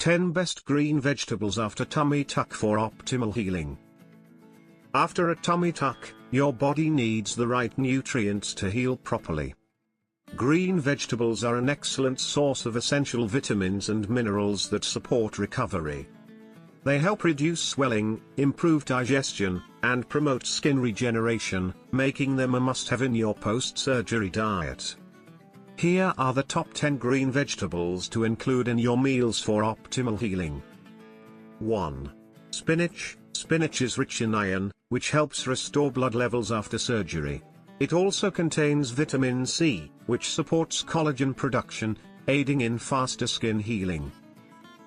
10 Best Green Vegetables After Tummy Tuck for Optimal Healing. After a tummy tuck, your body needs the right nutrients to heal properly. Green vegetables are an excellent source of essential vitamins and minerals that support recovery. They help reduce swelling, improve digestion, and promote skin regeneration, making them a must-have in your post-surgery diet. Here are the top 10 green vegetables to include in your meals for optimal healing. 1. Spinach. Spinach is rich in iron, which helps restore blood levels after surgery. It also contains vitamin C, which supports collagen production, aiding in faster skin healing.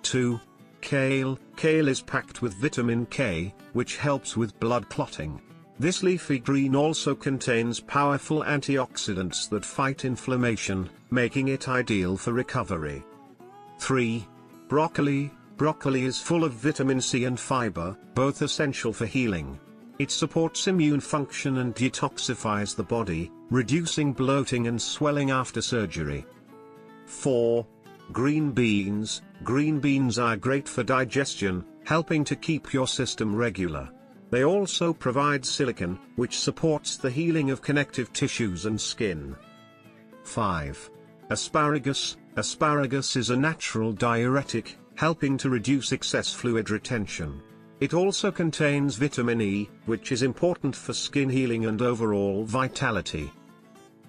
2. Kale. Kale is packed with vitamin K, which helps with blood clotting. This leafy green also contains powerful antioxidants that fight inflammation, making it ideal for recovery. 3. Broccoli. Broccoli is full of vitamin C and fiber, both essential for healing. It supports immune function and detoxifies the body, reducing bloating and swelling after surgery. 4. Green beans. Green beans are great for digestion, helping to keep your system regular. They also provide silicon, which supports the healing of connective tissues and skin. 5. Asparagus. Asparagus is a natural diuretic, helping to reduce excess fluid retention. It also contains vitamin E, which is important for skin healing and overall vitality.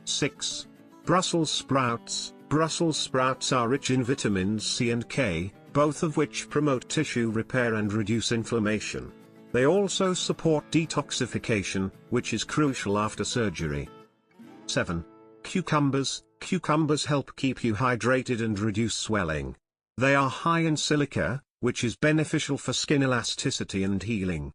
6. Brussels sprouts. Brussels sprouts are rich in vitamins C and K, both of which promote tissue repair and reduce inflammation. They also support detoxification, which is crucial after surgery. 7. Cucumbers. Cucumbers help keep you hydrated and reduce swelling. They are high in silica, which is beneficial for skin elasticity and healing.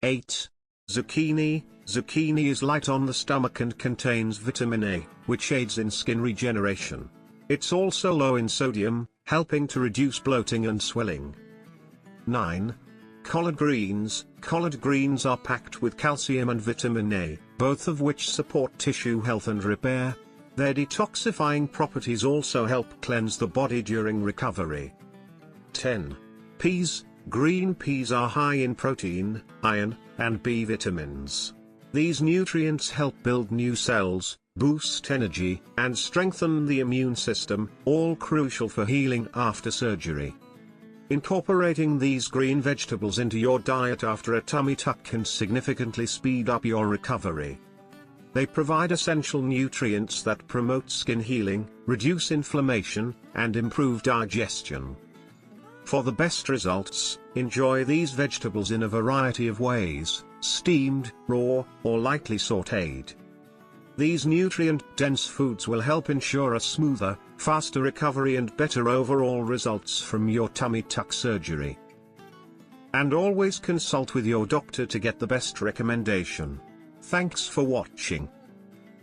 8. Zucchini. Zucchini is light on the stomach and contains vitamin A, which aids in skin regeneration. It's also low in sodium, helping to reduce bloating and swelling. 9. Collard greens. Collard greens are packed with calcium and vitamin A, both of which support tissue health and repair. Their detoxifying properties also help cleanse the body during recovery. 10. Peas. Green peas are high in protein, iron, and B vitamins. These nutrients help build new cells, boost energy, and strengthen the immune system, all crucial for healing after surgery. Incorporating these green vegetables into your diet after a tummy tuck can significantly speed up your recovery. They provide essential nutrients that promote skin healing, reduce inflammation, and improve digestion. For the best results, enjoy these vegetables in a variety of ways: steamed, raw, or lightly sautéed. These nutrient-dense foods will help ensure a smoother, faster recovery and better overall results from your tummy tuck surgery. And always consult with your doctor to get the best recommendation. Thanks for watching.